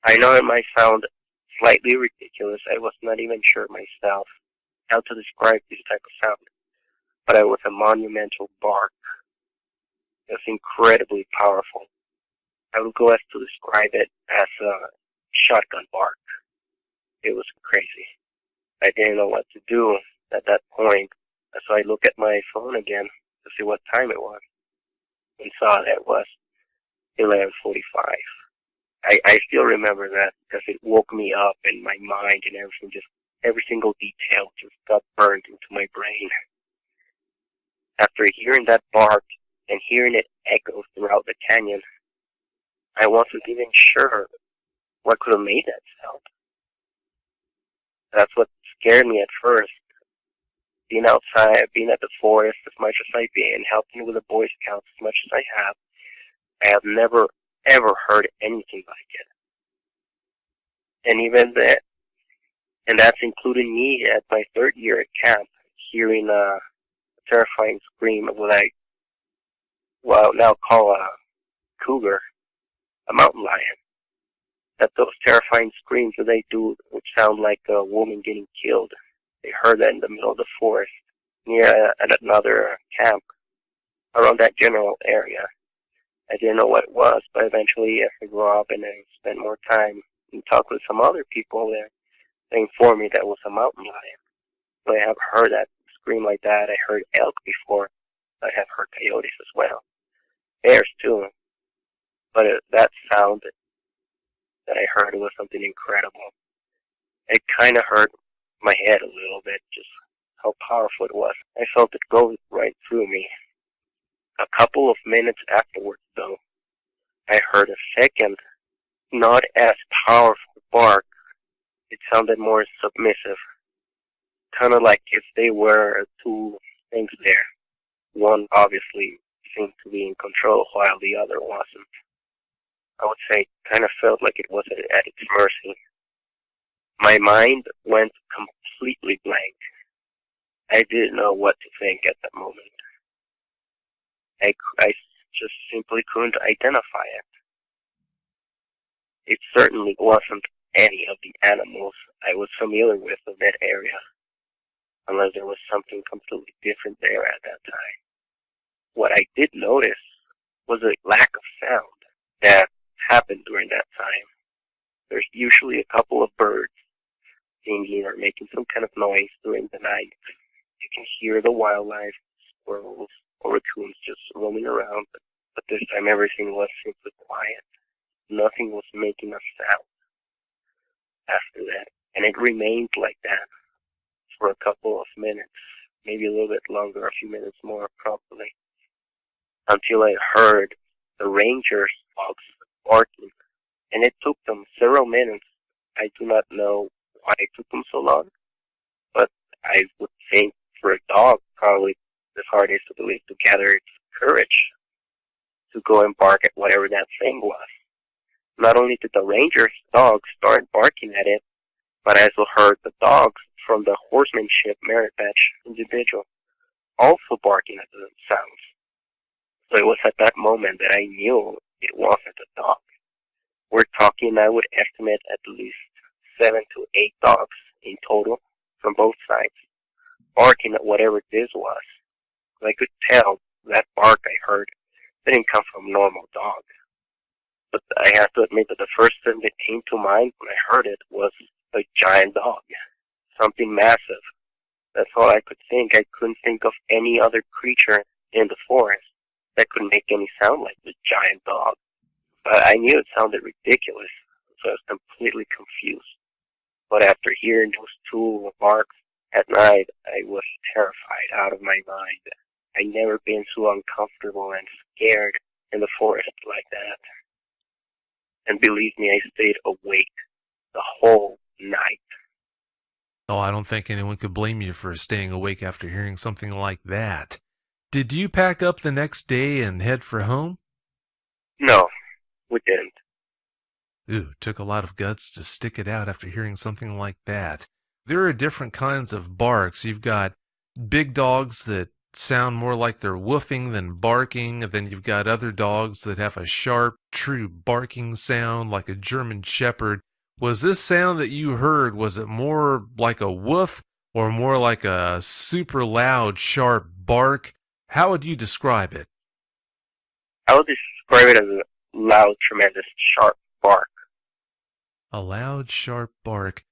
I know it might sound slightly ridiculous. I was not even sure myself how to describe this type of sound, but it was a monumental bark. It was incredibly powerful. I would go as to describe it as a shotgun bark. It was crazy. I didn't know what to do at that point, so I looked at my phone again to see what time it was, and saw that it was 11:45. I still remember that because it woke me up in my mind, and every single detail just got burned into my brain. After hearing that bark and hearing it echo throughout the canyon, I wasn't even sure what could have made that sound. That's what scared me at first. Being outside, being at the forest as much as I've been, helping with the Boy Scouts as much as I have never, ever heard anything like it. And even that, and that's including me at my third year at camp, hearing a terrifying scream of what I now call a cougar, a mountain lion. That those terrifying screams that they do, which sound like a woman getting killed. They heard that in the middle of the forest, near at another camp, around that general area. I didn't know what it was, but eventually as I grew up and I spent more time and talked with some other people there, they informed me that it was a mountain lion. So I have heard that scream like that. I heard elk before. I have heard coyotes as well. Bears too. But that sound that I heard was something incredible. It kind of hurt my head a little bit, just how powerful it was. I felt it go right through me. A couple of minutes afterwards, though, I heard a second, not as powerful bark. It sounded more submissive, kind of like if they were two things there. One obviously seemed to be in control while the other wasn't. I would say kind of felt like it was at its mercy. My mind went completely blank. I didn't know what to think at that moment. I just simply couldn't identify it. It certainly wasn't any of the animals I was familiar with of that area, unless there was something completely different there at that time. What I did notice was a lack of sound that happened during that time. There's usually a couple of birds singing or making some kind of noise during the night. You can hear the wildlife, squirrels, or raccoons just roaming around, but this time everything was simply quiet. Nothing nothing was making a sound after that. And it remained like that for a couple of minutes, maybe a little bit longer, a few minutes more probably, until I heard the ranger's dogs barking. And it took them several minutes. I do not know why it took them so long, but I would think for a dog, probably the hardest to believe to gather its courage to go and bark at whatever that thing was. Not only did the ranger's dogs start barking at it, but I also heard the dogs from the horsemanship merit badge individual also barking at the sounds. So it was at that moment that I knew it wasn't a dog. We're talking, I would estimate, at least 7 to 8 dogs in total from both sides, barking at whatever this was. I could tell that bark I heard didn't come from a normal dog. But I have to admit that the first thing that came to mind when I heard it was a giant dog, something massive. That's all I could think. I couldn't think of any other creature in the forest that could make any sound like the giant dog. But I knew it sounded ridiculous, so I was completely confused. But after hearing those two barks at night, I was terrified out of my mind. I'd never been so uncomfortable and scared in the forest like that. And believe me, I stayed awake the whole night. Oh, I don't think anyone could blame you for staying awake after hearing something like that. Did you pack up the next day and head for home? No, we didn't. Ooh, took a lot of guts to stick it out after hearing something like that. There are different kinds of barks. You've got big dogs that sound more like they're woofing than barking, and then you've got other dogs that have a sharp, true barking sound like a German Shepherd. Was this sound that you heard, was it more like a woof or more like a super loud, sharp bark? How would you describe it? I would describe it as a loud, tremendous, sharp bark. A loud, sharp bark.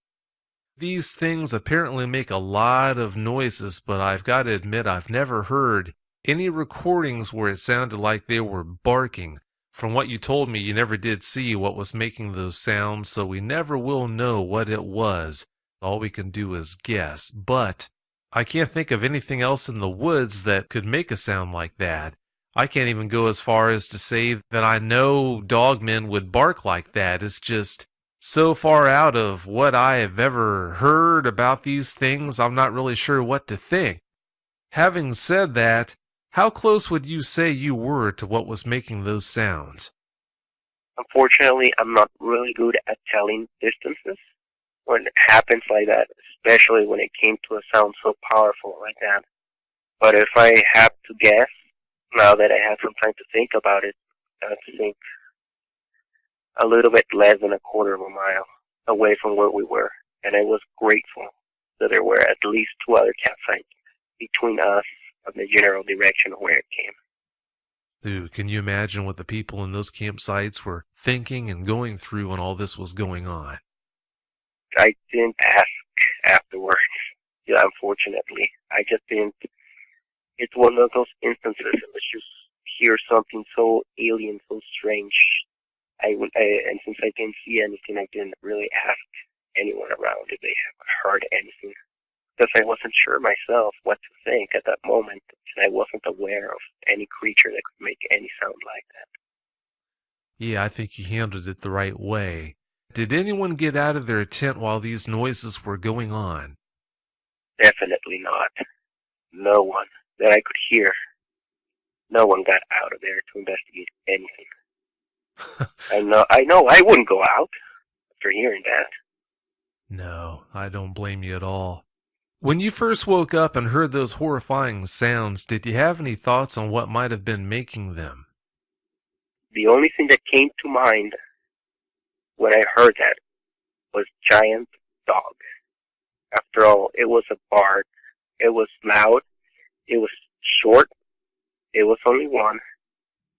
These things apparently make a lot of noises, but I've got to admit I've never heard any recordings where it sounded like they were barking. From what you told me, you never did see what was making those sounds, so we never will know what it was. All we can do is guess. But I can't think of anything else in the woods that could make a sound like that. I can't even go as far as to say that I know dogmen would bark like that. It's just so far out of what I have ever heard about these things, I'm not really sure what to think. Having said that, how close would you say you were to what was making those sounds? Unfortunately, I'm not really good at telling distances when it happens like that, especially when it came to a sound so powerful like that. But if I have to guess, now that I have some time to think about it, I think a little bit less than a quarter of a mile away from where we were. And I was grateful that there were at least 2 other campsites between us and the general direction of where it came. Ooh, can you imagine what the people in those campsites were thinking and going through when all this was going on? I didn't ask afterwards, yeah, unfortunately. I just didn't. It's one of those instances in which you hear something so alien, so strange. And since I didn't see anything, I didn't really ask anyone around if they have heard anything. Because I wasn't sure myself what to think at that moment, and I wasn't aware of any creature that could make any sound like that. Yeah, I think you handled it the right way. Did anyone get out of their tent while these noises were going on? Definitely not. No one that I could hear. No one got out of there to investigate anything. I know I wouldn't go out after hearing that. No, I don't blame you at all. When you first woke up and heard those horrifying sounds, did you have any thoughts on what might have been making them? The only thing that came to mind when I heard that was giant dog. After all, it was a bark. It was loud. It was short. It was only one,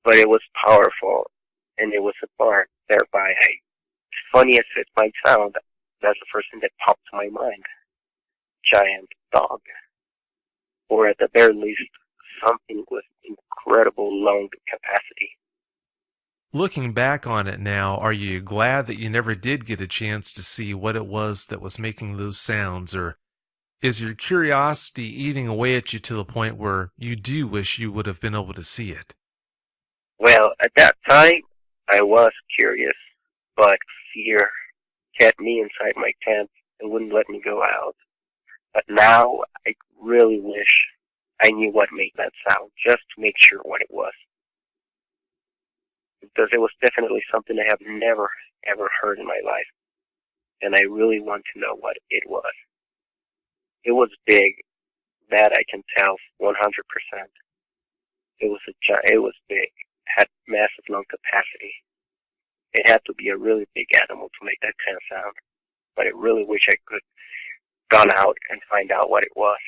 but it was powerful, and it was a bark. Thereby, as funny as it might sound, that's the first thing that popped to my mind. Giant dog. Or at the very least, something with incredible lung capacity. Looking back on it now, are you glad that you never did get a chance to see what it was that was making those sounds, or is your curiosity eating away at you to the point where you do wish you would have been able to see it? Well, at that time, I was curious, but fear kept me inside my tent and wouldn't let me go out. But now, I really wish I knew what made that sound, just to make sure what it was. Because it was definitely something I have never, ever heard in my life. And I really want to know what it was. It was big, that I can tell 100%. It was big, had massive lung capacity. It had to be a really big animal to make that kind of sound. But I really wish I could gone out and find out what it was.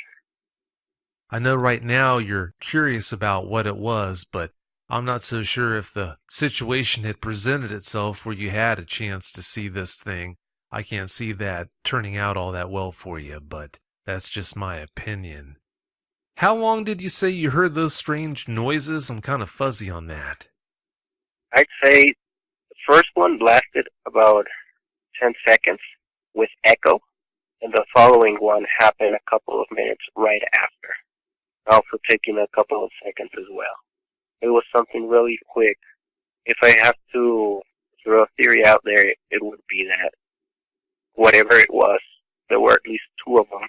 I know right now you're curious about what it was, but I'm not so sure if the situation had presented itself where you had a chance to see this thing. I can't see that turning out all that well for you, but that's just my opinion. How long did you say you heard those strange noises? I'm kind of fuzzy on that. I'd say the first one lasted about 10 seconds with echo, and the following one happened a couple of minutes right after, also taking a couple of seconds as well. It was something really quick. If I have to throw a theory out there, it would be that whatever it was, there were at least two of them,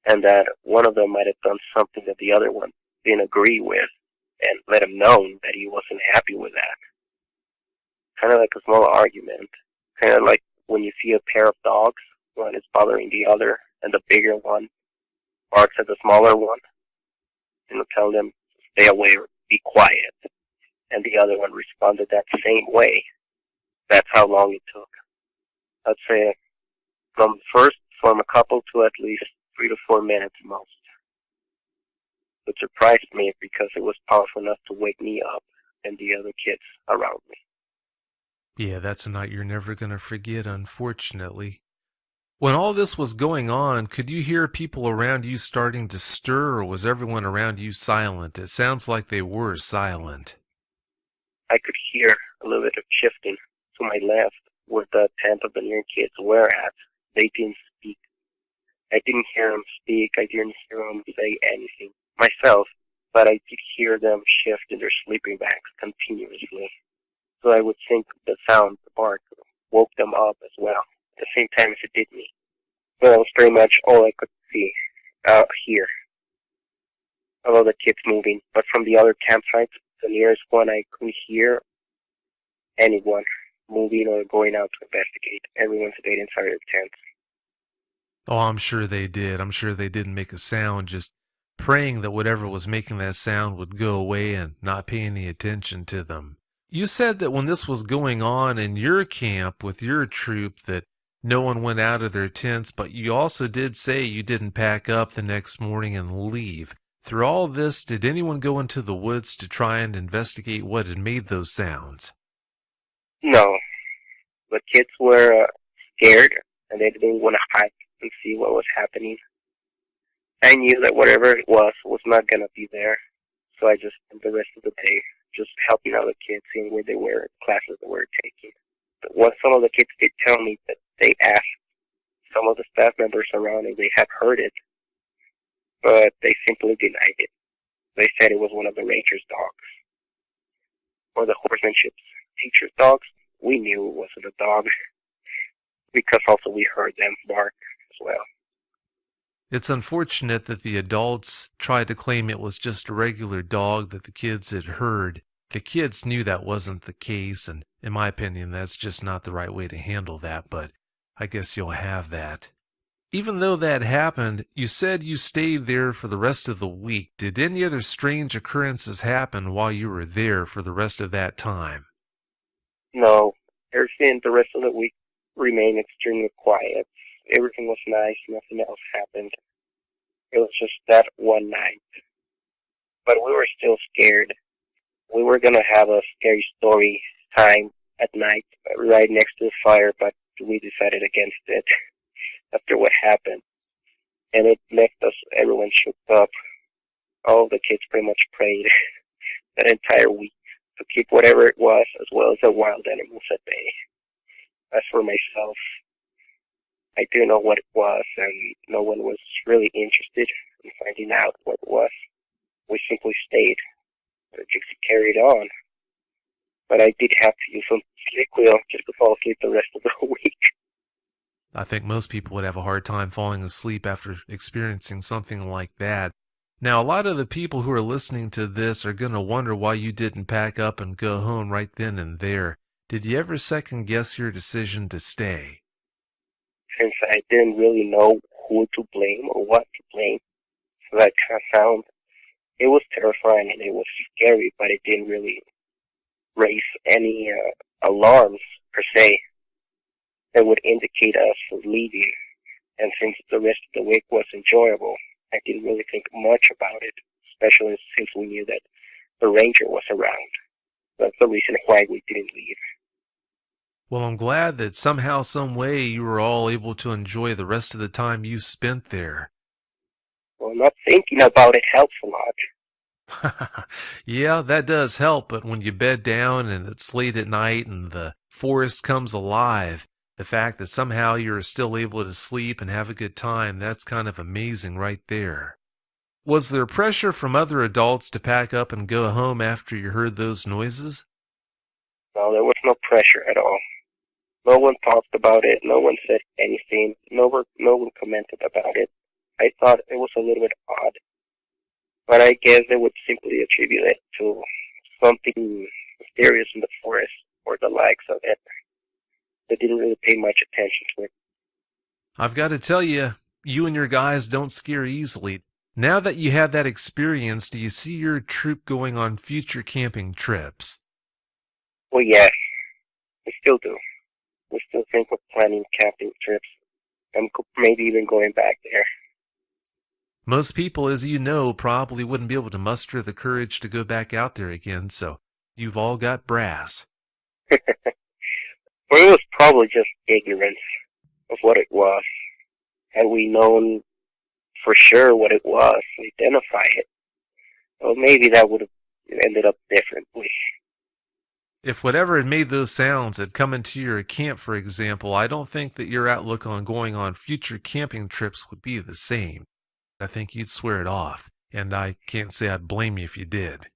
and that one of them might have done something that the other one didn't agree with, and let him know that he wasn't happy with that. Kind of like a small argument. Kind of like when you see a pair of dogs, one is bothering the other, and the bigger one barks at the smaller one, and tell them, stay away or be quiet. And the other one responded that same way. That's how long it took. I'd say from a couple to at least 3 to 4 minutes most. It surprised me because it was powerful enough to wake me up and the other kids around me. Yeah, that's a night you're never going to forget, unfortunately. When all this was going on, could you hear people around you starting to stir, or was everyone around you silent? It sounds like they were silent. I could hear a little bit of shifting to my left where the tent of the near kids were at. They didn't speak. I didn't hear them speak. I didn't hear them say anything myself, but I did hear them shift in their sleeping bags continuously. So I would think the sound, the bark, woke them up as well, at the same time as it did me. But that was pretty much all I could see, hear. All of the kids moving. But from the other campsites, the nearest one, I couldn't hear anyone moving or going out to investigate. Everyone stayed inside their tents. Oh, I'm sure they did. I'm sure they didn't make a sound, just praying that whatever was making that sound would go away and not pay any attention to them. You said that when this was going on in your camp with your troop that no one went out of their tents, but you also did say you didn't pack up the next morning and leave. Through all this, did anyone go into the woods to try and investigate what had made those sounds? No. The kids were scared, and they didn't want to hike and see what was happening. I knew that whatever it was not going to be there, so I just spent the rest of the day just helping out the kids, seeing where they were, classes they were taking. But what some of the kids did tell me that they asked some of the staff members around if they had heard it, but they simply denied it. They said it was one of the ranger's dogs, or the horsemanship teacher's dogs. We knew it wasn't a dog, because also we heard them bark as well. It's unfortunate that the adults tried to claim it was just a regular dog that the kids had heard. The kids knew that wasn't the case, and in my opinion, that's just not the right way to handle that, but I guess you'll have that. Even though that happened, you said you stayed there for the rest of the week. Did any other strange occurrences happen while you were there for the rest of that time? No, everything the rest of the week remained extremely quiet. Everything was nice, nothing else happened. It was just that one night. But we were still scared. We were going to have a scary story time at night right next to the fire, but we decided against it after what happened. And it left us, everyone shook up. All the kids pretty much prayed that entire week to to keep whatever it was, as well as the wild animals at bay. As for myself, I didn't know what it was, and no one was really interested in finding out what it was. We simply stayed and just carried on. But I did have to use some sleep wheel just to fall asleep the rest of the week. I think most people would have a hard time falling asleep after experiencing something like that. Now, a lot of the people who are listening to this are going to wonder why you didn't pack up and go home right then and there. Did you ever second guess your decision to stay? Since I didn't really know who to blame or what to blame, so that kind of sound, it was terrifying and it was scary, but it didn't really raise any alarms per se that would indicate us for leaving. And since the rest of the week was enjoyable, I didn't really think much about it, especially since we knew that the ranger was around. That's the reason why we didn't leave. Well, I'm glad that somehow, some way, you were all able to enjoy the rest of the time you spent there. Well, not thinking about it helps a lot. Yeah, that does help, but when you bed down and it's late at night and the forest comes alive, the fact that somehow you're still able to sleep and have a good time, that's kind of amazing right there. Was there pressure from other adults to pack up and go home after you heard those noises? No, there was no pressure at all. No one talked about it. No one said anything. No one commented about it. I thought it was a little bit odd, but I guess they would simply attribute it to something mysterious in the forest or the likes of it. They didn't really pay much attention to it. I've got to tell you, you and your guys don't scare easily. Now that you had that experience, do you see your troop going on future camping trips? Well, yes, we still do. We still think of planning camping trips and maybe even going back there. Most people, as you know, probably wouldn't be able to muster the courage to go back out there again, so you've all got brass. Well, it was probably just ignorance of what it was. Had we known for sure what it was, identify it, well, maybe that would have ended up differently. If whatever had made those sounds had come into your camp, for example, I don't think that your outlook on going on future camping trips would be the same. I think you'd swear it off, and I can't say I'd blame you if you did.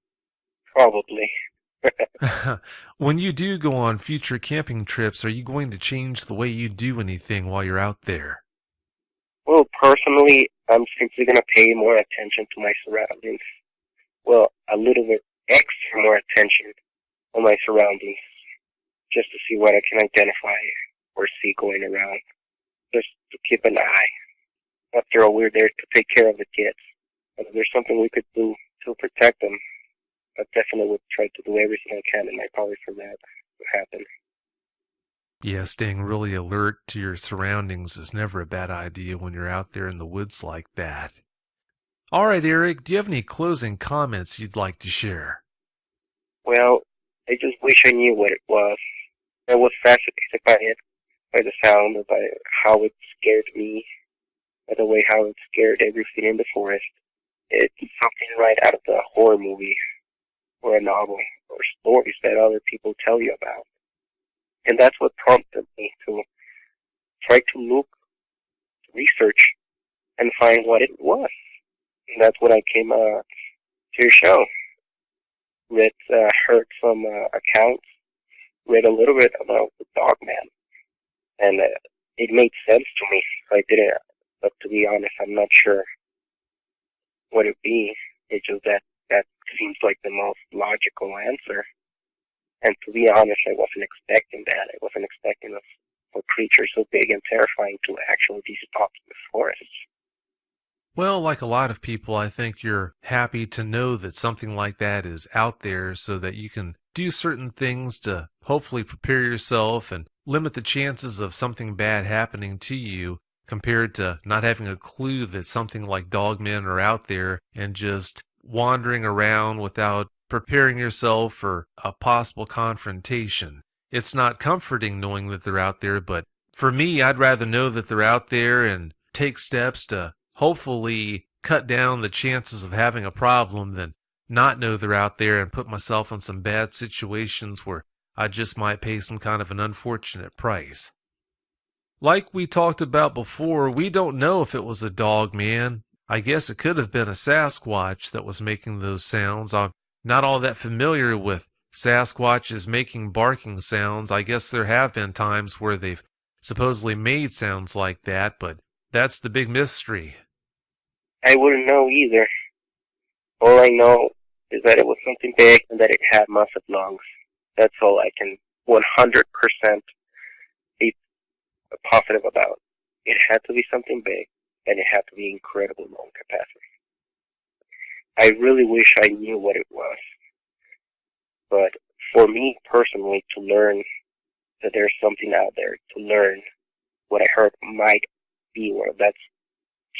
Probably. When you do go on future camping trips, are you going to change the way you do anything while you're out there? Well, personally, I'm simply going to pay more attention to my surroundings. Well, a little bit extra more attention on my surroundings, just to see what I can identify or see going around, just to keep an eye. After all, we're there to take care of the kids, and if there's something we could do to protect them, I definitely would try to do everything I can in my power for that to happen. Yeah, staying really alert to your surroundings is never a bad idea when you're out there in the woods like that. All right, Eric, do you have any closing comments you'd like to share? Well, I just wish I knew what it was. I was fascinated by it, by the sound, by how it scared me, by the way how it scared everything in the forest. It's something right out of a horror movie, or a novel, or stories that other people tell you about. And that's what prompted me to try to look, research, and find what it was. And that's when I came to your show. Heard some accounts, read a little bit about the dog man, and it made sense to me. I didn't, but to be honest, I'm not sure what it'd be. It's just that seems like the most logical answer. And to be honest, I wasn't expecting that. I wasn't expecting a creature so big and terrifying to actually be stopped in the forest. Well, like a lot of people, I think you're happy to know that something like that is out there so that you can do certain things to hopefully prepare yourself and limit the chances of something bad happening to you compared to not having a clue that something like dogmen are out there and just wandering around without preparing yourself for a possible confrontation. It's not comforting knowing that they're out there, but for me, I'd rather know that they're out there and take steps to hopefully cut down the chances of having a problem than not know they're out there and put myself in some bad situations where I just might pay some kind of an unfortunate price. Like we talked about before, we don't know if it was a dog man. I guess it could have been a Sasquatch that was making those sounds. I'm not all that familiar with Sasquatches making barking sounds. I guess there have been times where they've supposedly made sounds like that, but that's the big mystery. I wouldn't know either. All I know is that it was something big and that it had massive lungs. That's all I can 100% be positive about. It had to be something big, and it had to be incredible lung capacity. I really wish I knew what it was. But for me personally, to learn that there's something out there, to learn what I heard might be one of that's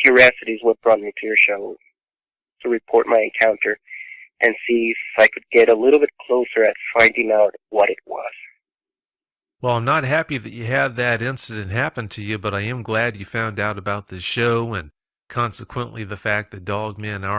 curiosity is what brought me to your show, to report my encounter and see if I could get a little bit closer at finding out what it was. Well, I'm not happy that you had that incident happen to you, but I am glad you found out about this show and consequently the fact that dog men are